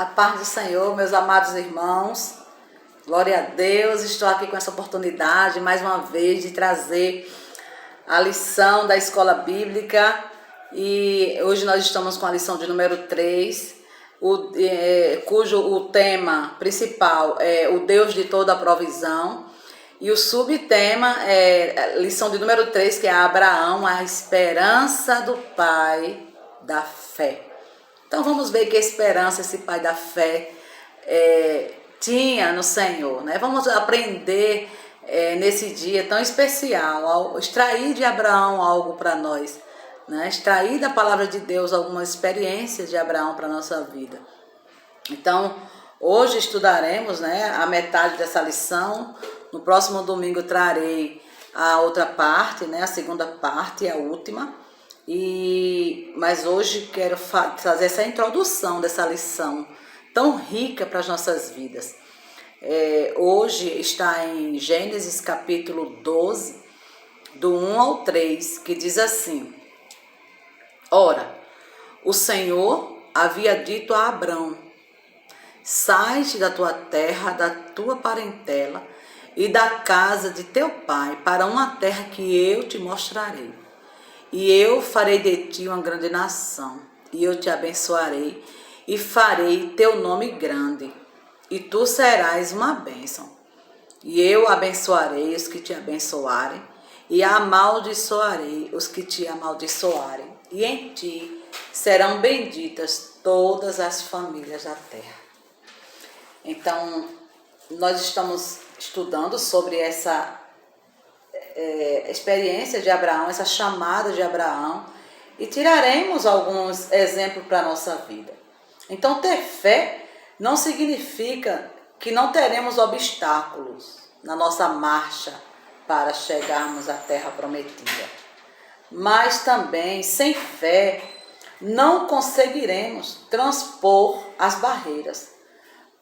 A paz do Senhor, meus amados irmãos, glória a Deus. Estou aqui com essa oportunidade, mais uma vez, de trazer a lição da Escola Bíblica. E hoje nós estamos com a lição de número 3, cujo o tema principal é o Deus de toda a provisão. E o subtema é a lição de número 3, que é Abraão, a esperança do pai da fé. Então vamos ver que esperança esse pai da fé tinha no Senhor, né? Vamos aprender nesse dia tão especial, extrair de Abraão algo para nós, né? Extrair da palavra de Deus alguma experiência de Abraão para a nossa vida. Então hoje estudaremos, né, a metade dessa lição. No próximo domingo trarei a outra parte, né, a segunda parte e a última. Mas hoje quero trazer essa introdução dessa lição tão rica para as nossas vidas. Hoje está em Gênesis capítulo 12, do 1 ao 3, que diz assim: Ora, o Senhor havia dito a Abrão: sai-te da tua terra, da tua parentela e da casa de teu pai, para uma terra que eu te mostrarei. E eu farei de ti uma grande nação, e eu te abençoarei, e farei teu nome grande, e tu serás uma bênção. E eu abençoarei os que te abençoarem, e amaldiçoarei os que te amaldiçoarem, e em ti serão benditas todas as famílias da terra. Então, nós estamos estudando sobre essa experiência de Abraão, essa chamada de Abraão, e tiraremos alguns exemplos para a nossa vida. Então, ter fé não significa que não teremos obstáculos na nossa marcha para chegarmos à terra prometida. Mas também, sem fé, não conseguiremos transpor as barreiras.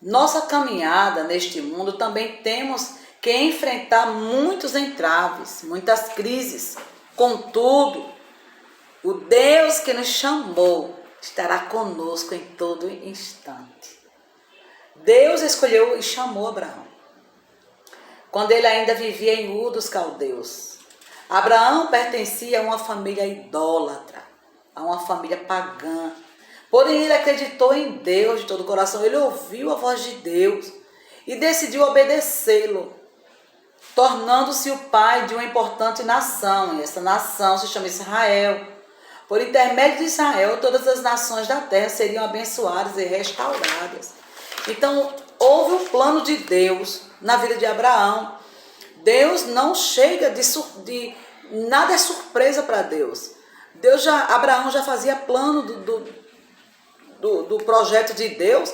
Nossa caminhada neste mundo também temos que enfrentar muitos entraves, muitas crises. Contudo, o Deus que nos chamou estará conosco em todo instante. Deus escolheu e chamou Abraão quando ele ainda vivia em Ur dos Caldeus. Abraão pertencia a uma família idólatra, a uma família pagã. Porém, ele acreditou em Deus de todo o coração. Ele ouviu a voz de Deus e decidiu obedecê-lo, tornando-se o pai de uma importante nação. E essa nação se chama Israel. Por intermédio de Israel, todas as nações da terra seriam abençoadas e restauradas. Então, houve um plano de Deus na vida de Abraão. Deus não chega de nada é surpresa para Deus. Abraão já fazia plano do projeto de Deus.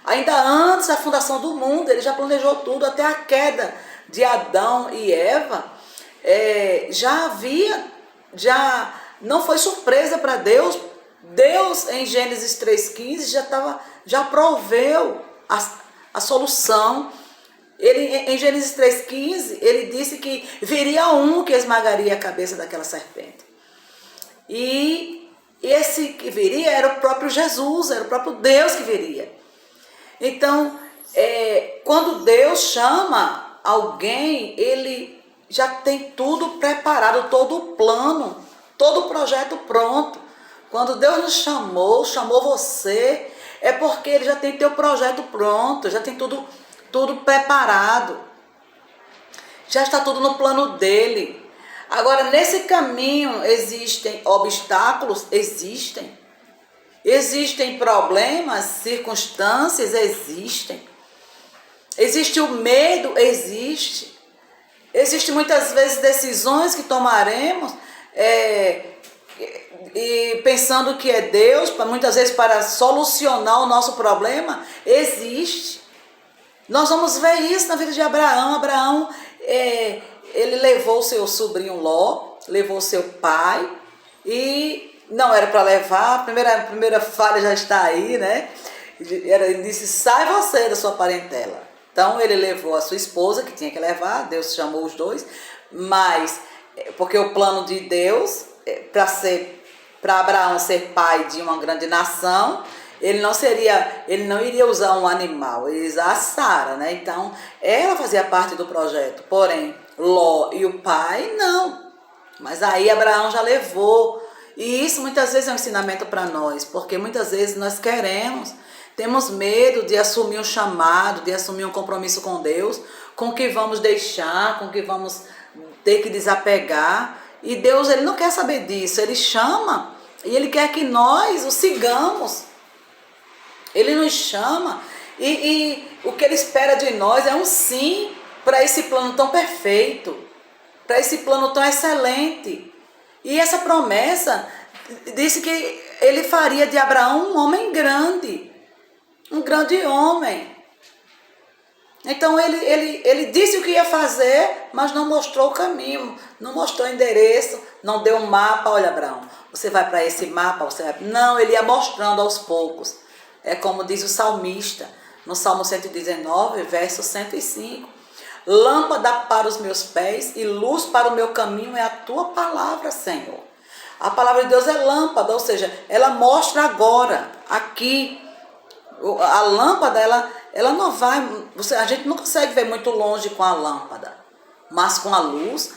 Ainda antes da fundação do mundo, ele já planejou tudo, até a queda de Adão e Eva. Já não foi surpresa para Deus. Deus, em Gênesis 3,15, já proveu a solução. Em Gênesis 3,15, ele disse que viria um que esmagaria a cabeça daquela serpente. E esse que viria era o próprio Jesus, era o próprio Deus que viria. Então, quando Deus chama alguém, ele já tem tudo preparado, todo o plano, todo o projeto pronto. Quando Deus nos chamou você, é porque ele já tem teu projeto pronto, já tem tudo preparado. Já está tudo no plano dele. Agora, nesse caminho existem obstáculos? Existem. Existem problemas, circunstâncias? Existem. Existe o medo? Existe. Existem muitas vezes decisões que tomaremos e pensando que é Deus, muitas vezes para solucionar o nosso problema. Existe. Nós vamos ver isso na vida de Abraão. Abraão, ele levou seu sobrinho Ló, levou seu pai, e não era para levar. A primeira falha já está aí, né? Ele disse: sai você da sua parentela. Então ele levou a sua esposa, que tinha que levar. Deus chamou os dois, mas porque o plano de Deus para Abraão ser pai de uma grande nação, ele não iria usar um animal, ele ia usar a Sara, né? Então, ela fazia parte do projeto, porém, Ló e o pai, não. Mas aí Abraão já levou. E isso muitas vezes é um ensinamento para nós, porque muitas vezes nós temos medo de assumir um chamado, de assumir um compromisso com Deus, com que vamos deixar, com que vamos ter que desapegar. E Deus, ele não quer saber disso, ele chama e ele quer que nós o sigamos. Ele nos chama e o que ele espera de nós é um sim para esse plano tão perfeito, para esse plano tão excelente. E essa promessa disse que ele faria de Abraão um homem grande, um grande homem. Então ele disse o que ia fazer, mas não mostrou o caminho, não mostrou o endereço, não deu um mapa. Olha, Abraão, você vai para esse mapa, você vai... Não, ele ia mostrando aos poucos. É como diz o salmista, no Salmo 119, verso 105. Lâmpada para os meus pés e luz para o meu caminho é a tua palavra, Senhor. A palavra de Deus é lâmpada, ou seja, ela mostra agora, aqui. A lâmpada, ela não vai... a gente não consegue ver muito longe com a lâmpada. Mas com a luz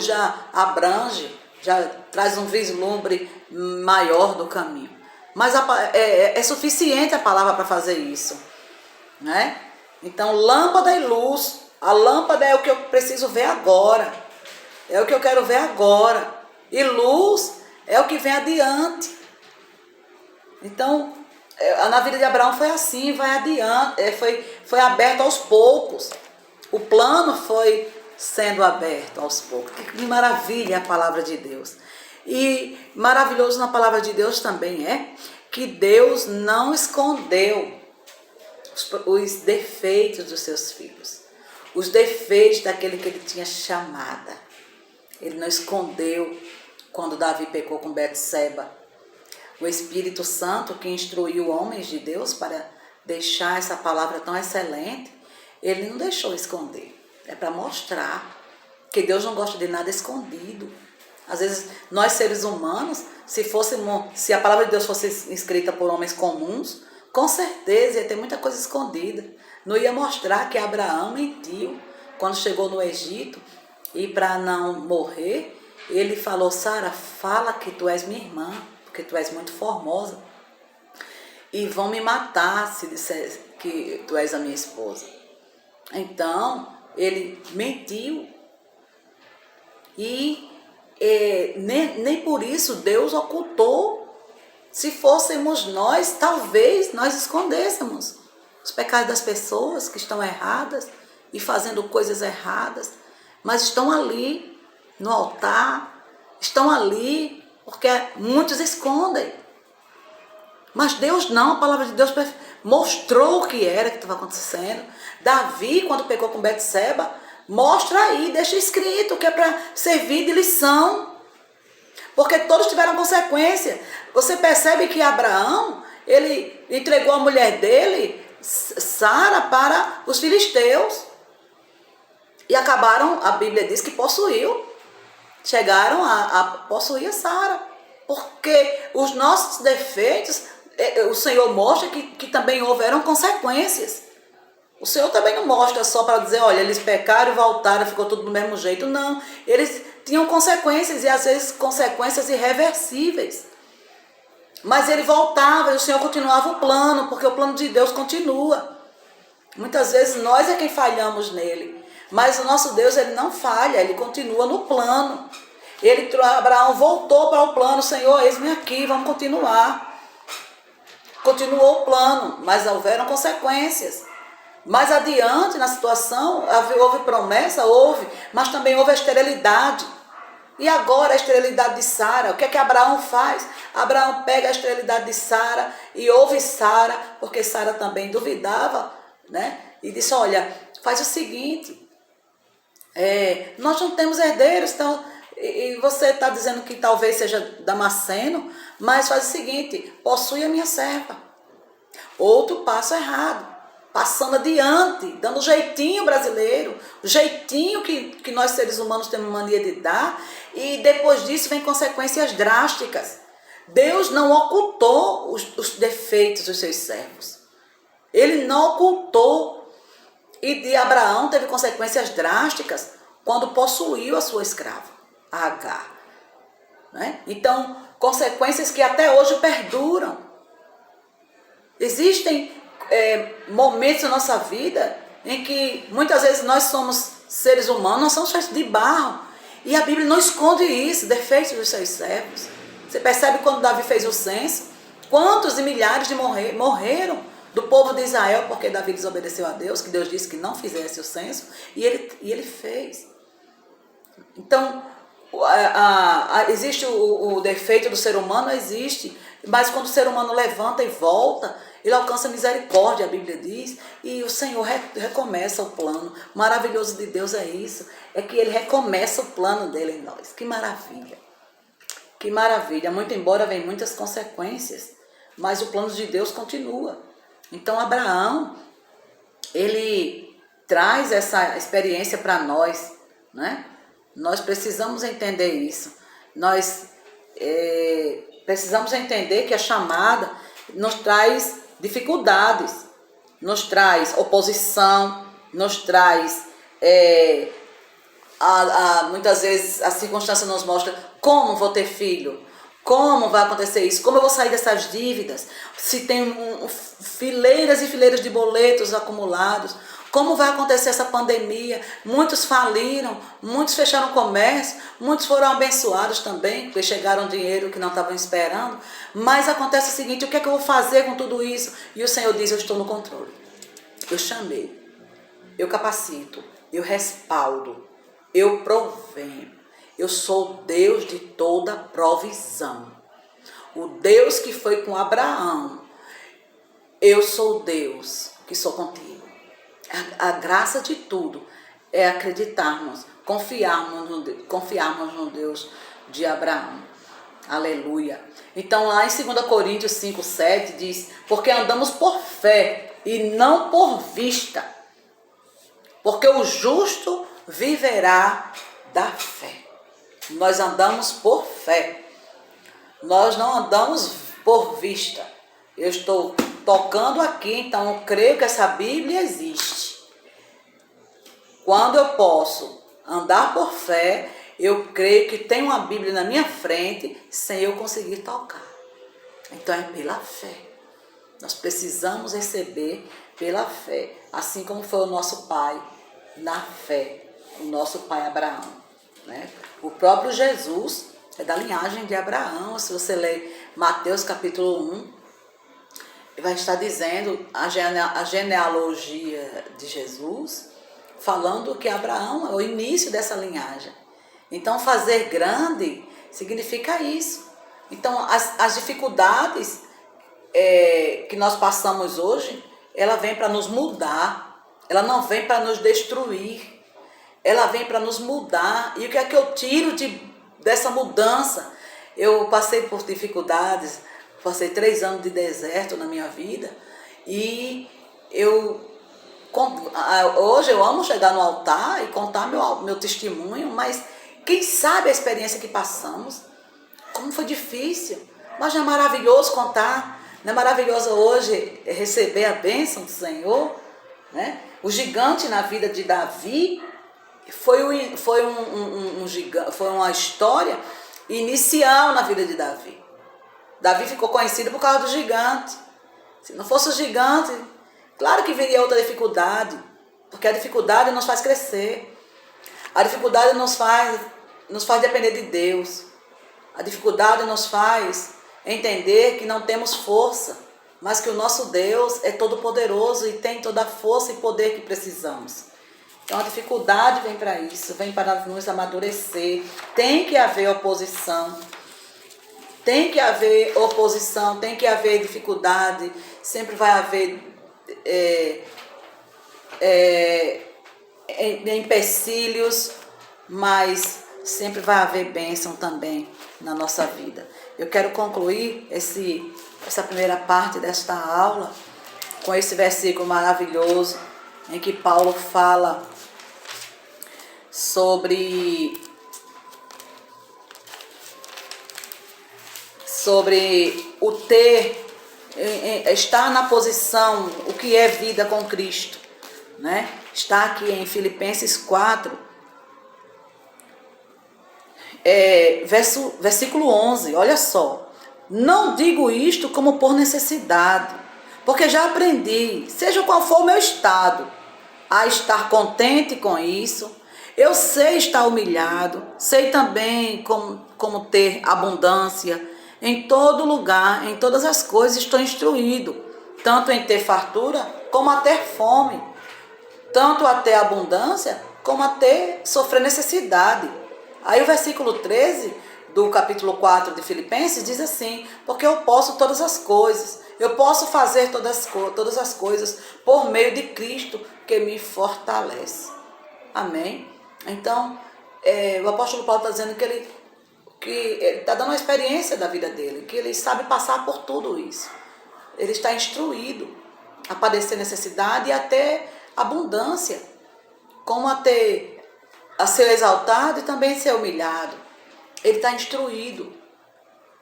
já abrange, já traz um vislumbre maior do caminho. Mas é suficiente a palavra para fazer isso, né? Então, lâmpada e luz. A lâmpada é o que eu preciso ver agora. É o que eu quero ver agora. E luz é o que vem adiante. Então, na vida de Abraão foi assim, vai adiante. Foi aberto aos poucos. O plano foi sendo aberto aos poucos. Que maravilha a palavra de Deus. E maravilhoso na palavra de Deus também é que Deus não escondeu os defeitos dos seus filhos. Os defeitos daquele que ele tinha chamada. Ele não escondeu quando Davi pecou com Betseba. O Espírito Santo que instruiu homens de Deus para deixar essa palavra tão excelente, ele não deixou esconder. É para mostrar que Deus não gosta de nada escondido. Às vezes, nós seres humanos, se a palavra de Deus fosse escrita por homens comuns, com certeza ia ter muita coisa escondida. Não ia mostrar que Abraão mentiu quando chegou no Egito e para não morrer, ele falou: Sara, fala que tu és minha irmã, porque tu és muito formosa. E vão me matar se disser que tu és a minha esposa. Então, ele mentiu. E nem por isso Deus ocultou. Se fôssemos nós, talvez nós escondêssemos os pecados das pessoas que estão erradas e fazendo coisas erradas, mas estão ali no altar, estão ali porque muitos escondem. Mas Deus não, a palavra de Deus mostrou o que era que estava acontecendo. Davi, quando pecou com Betseba, mostra aí, deixa escrito, que é para servir de lição. Porque todos tiveram consequência. Você percebe que Abraão, ele entregou a mulher dele, Sara, para os filisteus. E acabaram, a Bíblia diz que possuiu. Chegaram a possuir a Sara. Porque os nossos defeitos, o Senhor mostra que também houveram consequências. O Senhor também não mostra só para dizer, olha, eles pecaram e voltaram, ficou tudo do mesmo jeito. Não, eles tinham consequências e às vezes consequências irreversíveis. Mas ele voltava e o Senhor continuava o plano, porque o plano de Deus continua. Muitas vezes nós é quem falhamos nele, mas o nosso Deus, ele não falha, ele continua no plano. Abraão voltou para o plano: Senhor, eis-me aqui, vamos continuar. Continuou o plano, mas houveram consequências. Mais adiante na situação, houve promessa, mas também houve a esterilidade. E agora a esterilidade de Sara, o que é que Abraão faz? Abraão pega a esterilidade de Sara e ouve Sara, porque Sara também duvidava, né? E disse: olha, faz o seguinte, nós não temos herdeiros, então, e você está dizendo que talvez seja Damasceno, mas faz o seguinte, possui a minha serva. Outro passo errado. Passando adiante, dando o jeitinho brasileiro, o jeitinho que nós seres humanos temos mania de dar, e depois disso vem consequências drásticas. Deus não ocultou os defeitos dos seus servos. Ele não ocultou. E de Abraão teve consequências drásticas quando possuiu a sua escrava, a Agar. Né? Então, consequências que até hoje perduram. Existem momentos na nossa vida em que muitas vezes nós somos seres humanos, nós somos feitos de barro. E a Bíblia não esconde isso, defeitos dos seus servos. Você percebe quando Davi fez o censo, quantos e milhares de morreram do povo de Israel, porque Davi desobedeceu a Deus, que Deus disse que não fizesse o censo, e ele fez. Então, existe o defeito do ser humano, existe, mas quando o ser humano levanta e volta, ele alcança misericórdia, a Bíblia diz, e o Senhor recomeça o plano. Maravilhoso de Deus é isso, é que ele recomeça o plano dele em nós. Que maravilha, que maravilha. Muito embora venham muitas consequências, mas o plano de Deus continua. Então Abraão, ele traz essa experiência para nós, né? Nós precisamos entender isso. Nós precisamos entender que a chamada nos traz dificuldades, nos traz oposição, nos traz, muitas vezes a circunstância nos mostra como vou ter filho, como vai acontecer isso, como eu vou sair dessas dívidas, se tem fileiras e fileiras de boletos acumulados, como vai acontecer essa pandemia, muitos faliram, muitos fecharam comércio, muitos foram abençoados também, porque chegaram dinheiro que não estavam esperando, mas acontece o seguinte, o que é que eu vou fazer com tudo isso? E o Senhor diz, eu estou no controle, eu chamei, eu capacito, eu respaldo, eu provenho, eu sou Deus de toda provisão, o Deus que foi com Abraão, eu sou Deus que sou contigo. A graça de tudo é acreditarmos, confiarmos no Deus de Abraão. Aleluia. Então lá em 2 Coríntios 5:7 diz, porque andamos por fé e não por vista, porque o justo viverá da fé. Nós andamos por fé, nós não andamos por vista. Eu estou tocando aqui, então eu creio que essa Bíblia existe. Quando eu posso andar por fé, eu creio que tem uma Bíblia na minha frente sem eu conseguir tocar. Então é pela fé. Nós precisamos receber pela fé, assim como foi o nosso pai na fé, o nosso pai Abraão, né? O próprio Jesus é da linhagem de Abraão. Se você ler Mateus capítulo 1, vai estar dizendo a genealogia de Jesus, falando que Abraão é o início dessa linhagem. Então, fazer grande significa isso. Então, as dificuldades que nós passamos hoje, ela vem para nos mudar, ela não vem para nos destruir, ela vem para nos mudar. E o que é que eu tiro dessa mudança? Eu passei por dificuldades, passei 3 anos de deserto na minha vida, e hoje eu amo chegar no altar e contar meu testemunho, mas quem sabe a experiência que passamos, como foi difícil, mas não é maravilhoso contar, não é maravilhoso hoje receber a bênção do Senhor, né? O gigante na vida de Davi foi uma história inicial na vida de Davi. Davi ficou conhecido por causa do gigante. Se não fosse o gigante, claro que viria outra dificuldade, porque a dificuldade nos faz crescer. A dificuldade nos faz depender de Deus. A dificuldade nos faz entender que não temos força, mas que o nosso Deus é todo poderoso e tem toda a força e poder que precisamos. Então a dificuldade vem para isso, vem para nos amadurecer. Tem que haver oposição. Tem que haver oposição, tem que haver dificuldade, sempre vai haver empecilhos, mas sempre vai haver bênção também na nossa vida. Eu quero concluir essa primeira parte desta aula com esse versículo maravilhoso em que Paulo fala sobre o ter, estar na posição, o que é vida com Cristo, né? Está aqui em Filipenses 4, versículo 11, olha só. Não digo isto como por necessidade, porque já aprendi, seja qual for o meu estado, a estar contente com isso. Eu sei estar humilhado, sei também como ter abundância. Em todo lugar, em todas as coisas estou instruído, tanto em ter fartura como a ter fome, tanto a ter abundância como a ter sofrer necessidade. Aí o versículo 13 do capítulo 4 de Filipenses diz assim: porque eu posso todas as coisas, eu posso fazer todas as coisas por meio de Cristo que me fortalece. Amém? Então, o apóstolo Paulo está dizendo que ele está dando uma experiência da vida dele, que ele sabe passar por tudo isso. Ele está instruído a padecer necessidade e a ter abundância, como a ser exaltado e também ser humilhado. Ele está instruído.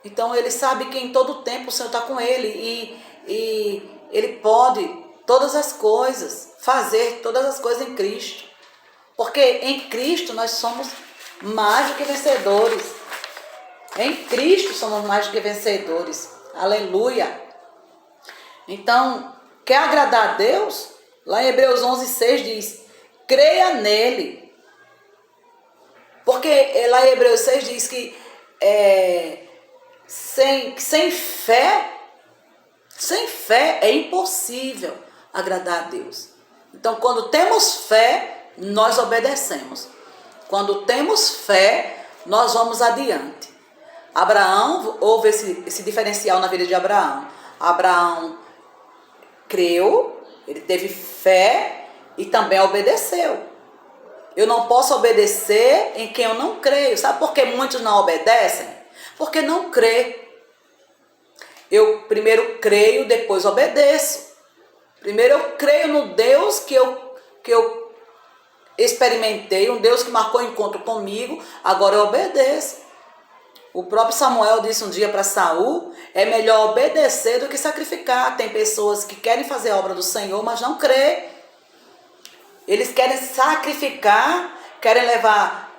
Então ele sabe que em todo tempo o Senhor está com ele e ele pode todas as coisas, fazer todas as coisas em Cristo. Porque em Cristo nós somos mais do que vencedores. Em Cristo somos mais do que vencedores. Aleluia. Então, quer agradar a Deus? Lá em Hebreus 11:6 diz: creia nele. Porque lá em Hebreus 6 diz que sem fé é impossível agradar a Deus. Então, quando temos fé, nós obedecemos. Quando temos fé, nós vamos adiante. Abraão, houve esse diferencial na vida de Abraão. Abraão creu, ele teve fé e também obedeceu. Eu não posso obedecer em quem eu não creio. Sabe por que muitos não obedecem? Porque não crê. Eu primeiro creio, depois obedeço. Primeiro eu creio no Deus que eu experimentei, um Deus que marcou encontro comigo, agora eu obedeço. O próprio Samuel disse um dia para Saul: é melhor obedecer do que sacrificar. Tem pessoas que querem fazer a obra do Senhor, mas não crê. Eles querem sacrificar, querem levar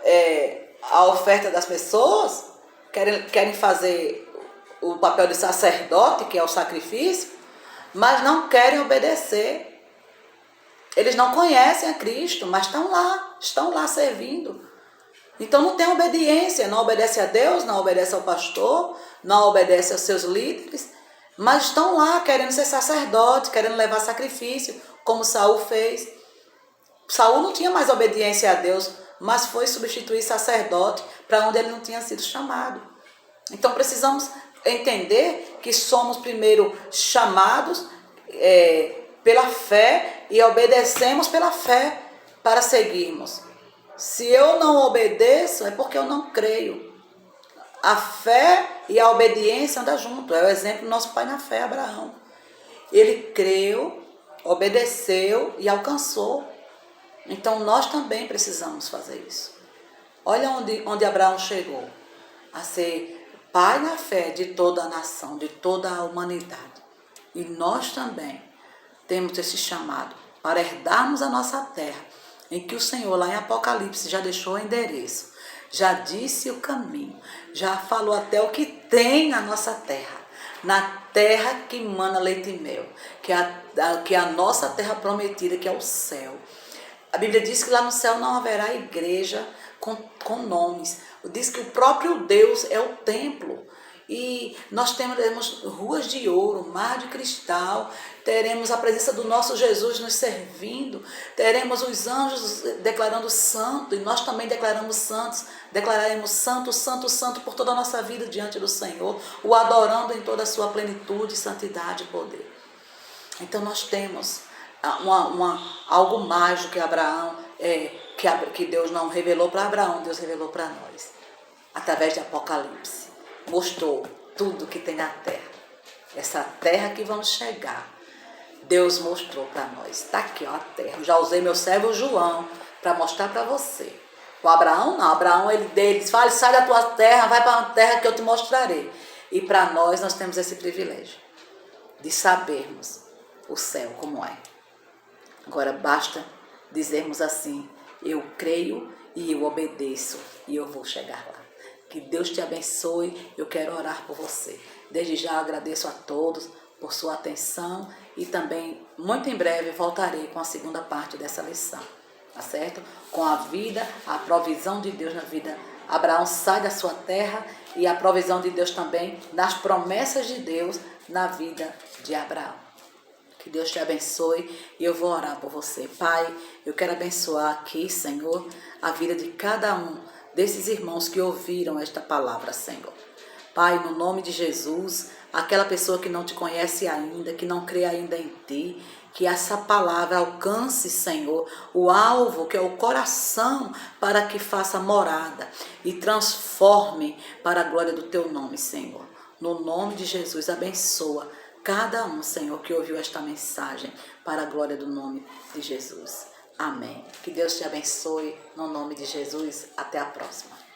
a oferta das pessoas, querem fazer o papel de sacerdote, que é o sacrifício, mas não querem obedecer. Eles não conhecem a Cristo, mas estão lá servindo. Então não tem obediência, não obedece a Deus, não obedece ao pastor, não obedece aos seus líderes, mas estão lá querendo ser sacerdote, querendo levar sacrifício, como Saul fez. Saul não tinha mais obediência a Deus, mas foi substituir sacerdote para onde ele não tinha sido chamado. Então precisamos entender que somos primeiro chamados pela fé e obedecemos pela fé para seguirmos. Se eu não obedeço, é porque eu não creio. A fé e a obediência andam junto. É o exemplo do nosso pai na fé, Abraão. Ele creu, obedeceu e alcançou. Então nós também precisamos fazer isso. Olha onde Abraão chegou. A ser pai na fé de toda a nação, de toda a humanidade. E nós também temos esse chamado para herdarmos a nossa terra, em que o Senhor, lá em Apocalipse, já deixou o endereço, já disse o caminho, já falou até o que tem na nossa terra, na terra que emana leite e mel, que é a nossa terra prometida, que é o céu. A Bíblia diz que lá no céu não haverá igreja com nomes. Diz que o próprio Deus é o templo. E nós teremos ruas de ouro, mar de cristal, teremos a presença do nosso Jesus nos servindo, teremos os anjos declarando santo, e nós também declararemos santo, santo, santo por toda a nossa vida diante do Senhor, o adorando em toda a sua plenitude, santidade e poder. Então nós temos algo mais do que Abraão, que Deus não revelou para Abraão, Deus revelou para nós, através de Apocalipse. Mostrou tudo que tem na terra. Essa terra que vamos chegar, Deus mostrou para nós. Está aqui, ó, a terra. Eu já usei meu servo João para mostrar para você. O Abraão não. Abraão, ele diz, fala, sai da tua terra, vai para uma terra que eu te mostrarei. E para nós temos esse privilégio de sabermos o céu como é. Agora basta dizermos assim: eu creio e eu obedeço e eu vou chegar lá. Que Deus te abençoe, eu quero orar por você. Desde já agradeço a todos por sua atenção e também muito em breve voltarei com a segunda parte dessa lição, tá certo? Com a vida, a provisão de Deus na vida. Abraão sai da sua terra e a provisão de Deus também nas promessas de Deus na vida de Abraão. Que Deus te abençoe e eu vou orar por você. Pai, eu quero abençoar aqui, Senhor, a vida de cada um desses irmãos que ouviram esta palavra, Senhor. Pai, no nome de Jesus, aquela pessoa que não te conhece ainda, que não crê ainda em ti, que essa palavra alcance, Senhor, o alvo que é o coração, para que faça morada e transforme para a glória do teu nome, Senhor. No nome de Jesus, abençoa cada um, Senhor, que ouviu esta mensagem, para a glória do nome de Jesus. Amém. Que Deus te abençoe, no nome de Jesus. Até a próxima.